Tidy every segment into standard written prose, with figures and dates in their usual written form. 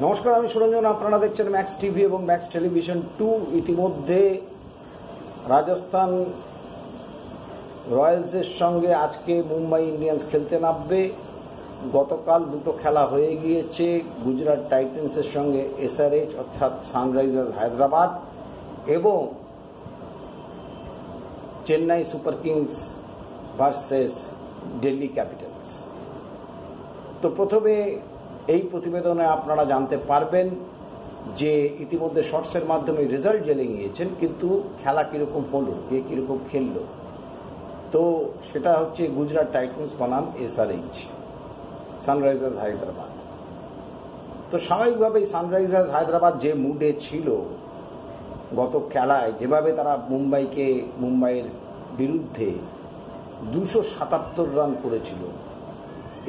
নমস্কার, আমি সুরঞ্জন। আপনারা দেখছেন ম্যাক্স টিভি এবং ম্যাক্স টেলিভিশন 2। ইতিমধ্যে রাজস্থান রয়্যালসের সঙ্গে আজকে মুম্বাই ইন্ডিয়ান্স খেলতে নামবে। গতকাল দুটো খেলা হয়ে গিয়েছে, গুজরাট টাইটান্সের সঙ্গে এসআরএইচ অর্থাৎ সানরাইজার্স হায়দ্রাবাদ এবং Chennai Super Kings versus Delhi Capitals. তো প্রথমে এই প্রতিবেদনে আপনারা জানতে পারবেন যে ইতিমধ্যে শর্টসের মাধ্যমে রেজাল্ট জেনে গিয়েছেন, কিন্তু খেলা কীরকম হলো, কে কীরকম খেললো। তো সেটা হচ্ছে গুজরাট টাইটান্স বনাম এসআরএইচ সানরাইজার্স হায়দ্রাবাদ। তো স্বাভাবিকভাবেই সানরাইজার্স হায়দ্রাবাদ যে মুডে ছিল গত খেলায়, যেভাবে তারা মুম্বাইয়ের বিরুদ্ধে 277 রান করেছিল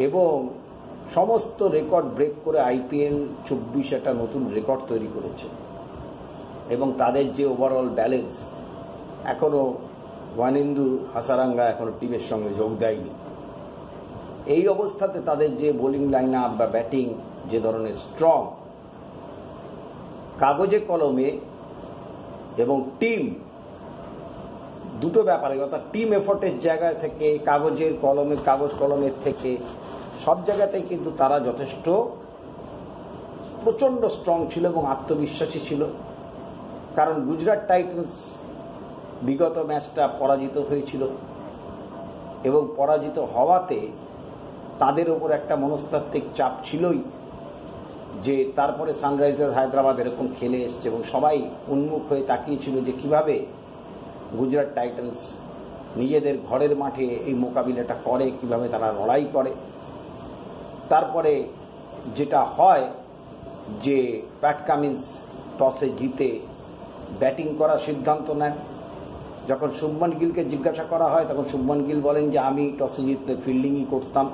এবং সমস্ত রেকর্ড ব্রেক করে আইপিএল 24 একটা নতুন রেকর্ড তৈরি করেছে এবং তাদের যে ওভারঅল ব্যালেন্স, এখনও ওয়ানিন্দু হাসারাঙ্গা এখনও টিমের সঙ্গে যোগ দেয়নি। এই অবস্থাতে তাদের যে বোলিং লাইন আপ বা ব্যাটিং যে ধরনের স্ট্রং, কাগজে কলমে এবং টিম দুটো ব্যাপারে, অর্থাৎ টিম এফোর্টের জায়গা থেকে কাগজ কলমের থেকে সব জায়গাতেই কিন্তু তারা যথেষ্ট প্রচণ্ড স্ট্রং ছিল এবং আত্মবিশ্বাসী ছিল। কারণ গুজরাট টাইটান্স বিগত ম্যাচটা পরাজিত হয়েছিল এবং পরাজিত হওয়াতে তাদের ওপর একটা মনস্তাত্ত্বিক চাপ ছিলই যে তারপরে সানরাইজার্স হায়দ্রাবাদ এরকম খেলে এসছে এবং সবাই উন্মুখ হয়ে তাকিয়েছিল যে কিভাবে গুজরাট টাইটান্স নিজেদের ঘরের মাঠে এই মোকাবিলাটা করে, কিভাবে তারা লড়াই করে। তারপরে যেটা হয় যে প্যাট কামিন্স টসে জিতে ব্যাটিং করার সিদ্ধান্ত নেন। যখন শুভমান গিলকে জিজ্ঞাসা করা হয় তখন শুভমান গিল বলেন যে আমি টসে জিতলে ফিল্ডিংই করতাম।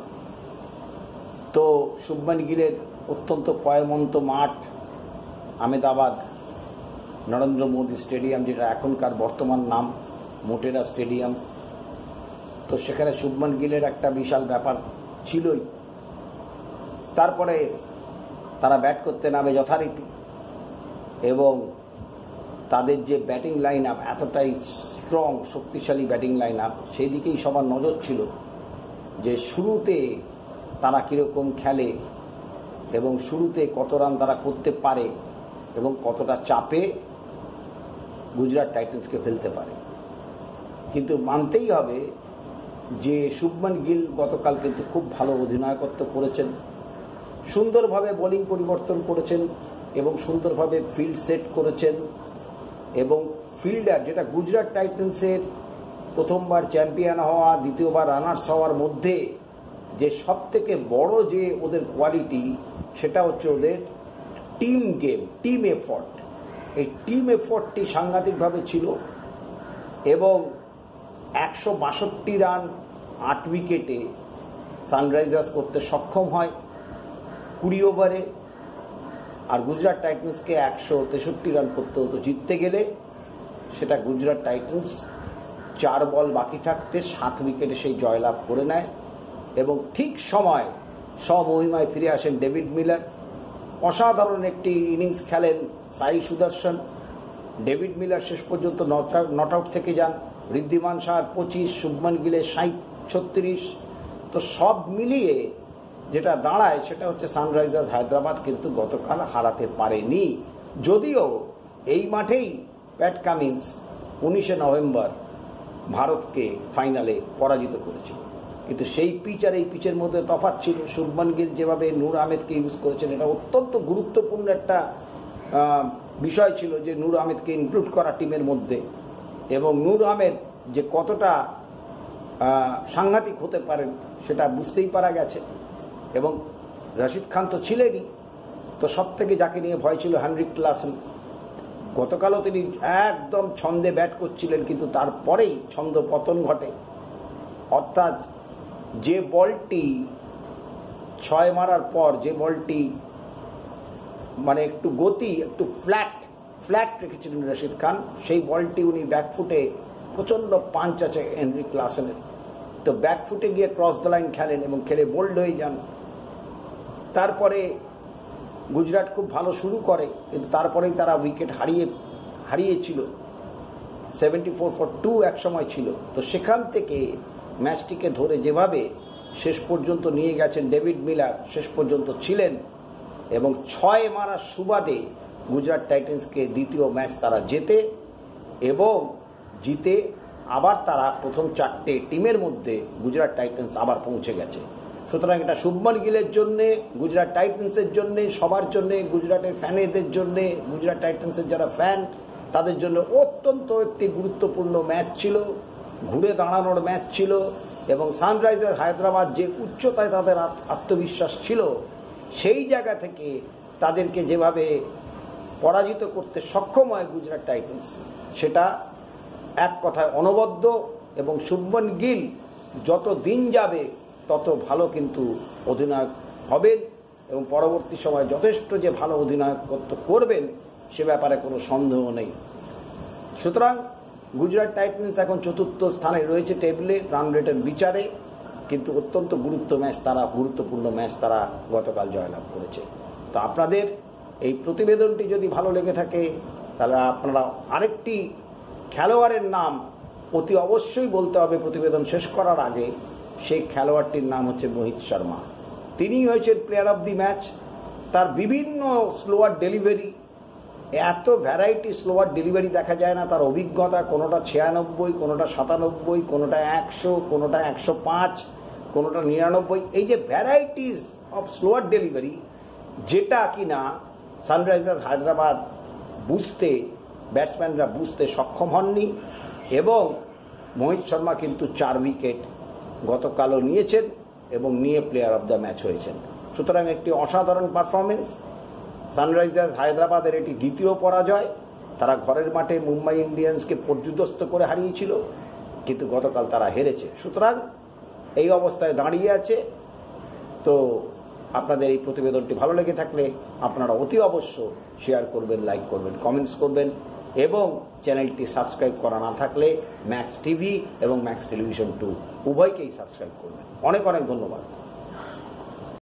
তো শুভমান গিলের অত্যন্ত পয়মন্ত মাঠ আহমেদাবাদ নরেন্দ্র মোদী স্টেডিয়াম, যেটা এখনকার বর্তমান নাম মোটেরা স্টেডিয়াম। তো সেখানে শুভমান গিলের একটা বিশাল ব্যাপার ছিলই। তারপরে তারা ব্যাট করতে নামে যথারীতি এবং তাদের যে ব্যাটিং লাইন আপ এতটাই স্ট্রং, শক্তিশালী ব্যাটিং লাইন আপ, সেই দিকেই সবার নজর ছিল যে শুরুতে তারা কীরকম খেলে এবং শুরুতে কত রান তারা করতে পারে এবং কতটা চাপে গুজরাট টাইটান্সকে ফেলতে পারে। কিন্তু মানতেই হবে যে শুভমান গিল গতকাল কিন্তু খুব ভালো অধিনায়কত্ব করেছেন, সুন্দরভাবে বোলিং পরিবর্তন করেছেন এবং সুন্দরভাবে ফিল্ড সেট করেছেন। এবং ফিল্ডার, যেটা গুজরাট টাইটান্সের প্রথমবার চ্যাম্পিয়ন হওয়া, দ্বিতীয়বার রানার্স হওয়ার মধ্যে যে সব থেকে বড় যে ওদের কোয়ালিটি, সেটা হচ্ছে ওদের টিম গেম, টিম এফোর্ট। এই টিম এফোর্টটি সাংঘাতিকভাবে ছিল এবং 162 রান 8 উইকেটে সানরাইজার্স করতে সক্ষম হয় 20 ওভারে। আর গুজরাট টাইটান্সকে 163 রান করতে হতো জিততে গেলে। সেটা গুজরাট টাইটান্স 4 বল বাকি থাকতে 7 উইকেটে সেই জয়লাভ করে নেয় এবং ঠিক সময় স্বমহিমায় ফিরে আসেন ডেভিড মিলার। অসাধারণ একটি ইনিংস খেলেন সাই সুদর্শন। ডেভিড মিলার শেষ পর্যন্ত নট আউট থেকে যান। ঋদ্ধিমান সাহার 25, শুভমান গিলের 36। তো সব মিলিয়ে যেটা দাঁড়ায় সেটা হচ্ছে সানরাইজার্স হায়দ্রাবাদ কিন্তু গতকাল হারাতে পারেনি। যদিও এই মাঠেই প্যাট কামিন্স 19 নভেম্বর ভারতকে ফাইনালে পরাজিত করেছিল, কিন্তু সেই পিচ আর এই পিচের মধ্যে তফাৎ ছিল। শুভমান গিল যেভাবে নূর আহমেদকে ইউজ করেছেন, এটা অত্যন্ত গুরুত্বপূর্ণ একটা বিষয় ছিল যে নূর আহমেদকে ইনক্লুড করা টিমের মধ্যে, এবং নূর আহমেদ যে কতটা সাংঘাতিক হতে পারেন সেটা বুঝতেই পারা গেছে। এবং রশিদ খান তো ছিলেনই, তো সব থেকে যাকে নিয়ে ভয় ছিল হেনরিক ক্লাসেন। গতকালও তিনি একদম ছন্দে ব্যাট করছিলেন, কিন্তু তারপরেই ছন্দ পতন ঘটে। অর্থাৎ যে বলটি 6 মারার পর, যে বলটি মানে একটু গতি, একটু ফ্ল্যাট রেখেছিলেন রশিদ খান, সেই বলটি উনি ব্যাকফুটে, প্রচণ্ড পাঞ্চ আছে হেনরিক ক্লাসেনের, তো ব্যাকফুটে গিয়ে ক্রস দ্য লাইন খেলেন এবং খেলে বোল্ড হয়ে যান। তারপরে গুজরাট খুব ভালো শুরু করে, কিন্তু তারপরেই তারা উইকেট হারিয়েছিল। 74-2 এক সময় ছিল। তো সেখান থেকে ম্যাচটিকে ধরে যেভাবে শেষ পর্যন্ত নিয়ে গেছেন ডেভিড মিলার, শেষ পর্যন্ত ছিলেন, এবং 6 মারার সুবাদে গুজরাট টাইটান্সকে দ্বিতীয় ম্যাচ তারা জেতে, এবং জিতে আবার তারা প্রথম 4টে টিমের মধ্যে গুজরাট টাইটান্স আবার পৌঁছে গেছে। সুতরাং এটা শুভমান গিলের জন্যে, গুজরাট টাইটান্সের জন্যে, সবার জন্যে, গুজরাটের ফ্যানেদের জন্যে, গুজরাট টাইটান্সের যারা ফ্যান তাদের জন্য অত্যন্ত একটি গুরুত্বপূর্ণ ম্যাচ ছিল, ঘুরে দাঁড়ানোর ম্যাচ ছিল। এবং সানরাইজার্স হায়দ্রাবাদ যে উচ্চতায় তাদের আত্মবিশ্বাস ছিল, সেই জায়গা থেকে তাদেরকে যেভাবে পরাজিত করতে সক্ষম হয় গুজরাট টাইটান্স, সেটা এক কথায় অনবদ্য। এবং শুভমান গিল যত দিন যাবে তত ভালো কিন্তু অধিনায়ক হবেন, এবং পরবর্তী সময় যথেষ্ট যে ভালো অধিনায়কত্ব করবেন সে ব্যাপারে কোনো সন্দেহ নেই। সুতরাং গুজরাট টাইটান্স এখন 4র্থ স্থানে রয়েছে টেবিলে রান রেটের বিচারে, কিন্তু অত্যন্ত গুরুত্বপূর্ণ ম্যাচ তারা গতকাল জয়লাভ করেছে। তো আপনাদের এই প্রতিবেদনটি যদি ভালো লেগে থাকে তাহলে আপনারা আরেকটি খেলোয়াড়ের নাম অতি অবশ্যই বলতে হবে প্রতিবেদন শেষ করার আগে। সেই খেলোয়াড়টির নাম হচ্ছে মোহিত শর্মা। তিনি হয়েছেন প্লেয়ার অফ দি ম্যাচ। তার বিভিন্ন স্লোয়ার ডেলিভারি, এত ভ্যারাইটি স্লোয়ার ডেলিভারি দেখা যায় না। তার অভিজ্ঞতা, কোনোটা 96, কোনোটা 97, কোনোটা 100, কোনোটা 105, কোনোটা 99, এই যে ভ্যারাইটিস অফ স্লোয়ার ডেলিভারি, যেটা কিনা সানরাইজার্স হায়দ্রাবাদ ব্যাটসম্যানরা বুঝতে সক্ষম হননি। এবং মোহিত শর্মা কিন্তু 4 উইকেট গতকালও নিয়েছেন এবং নিয়ে প্লেয়ার অফ দ্য ম্যাচ হয়েছেন। সুতরাং একটি অসাধারণ পারফরমেন্স। সানরাইজার্স হায়দ্রাবাদের এটি দ্বিতীয় পরাজয়। তারা ঘরের মাঠে মুম্বাই ইন্ডিয়ান্সকে পর্যুদস্ত করে হারিয়েছিল, কিন্তু গতকাল তারা হেরেছে। সুতরাং এই অবস্থায় দাঁড়িয়ে আছে। তো আপনাদের এই প্রতিবেদনটি ভালো লেগে থাকলে আপনারা অতি অবশ্য শেয়ার করবেন, লাইক করবেন, কমেন্টস করবেন, এবং চ্যানেলটি সাবস্ক্রাইব করা না থাকলে ম্যাক্স টিভি এবং ম্যাক্স টেলিভিশন 2 উভয়কেই সাবস্ক্রাইব করবেন। অনেক অনেক ধন্যবাদ।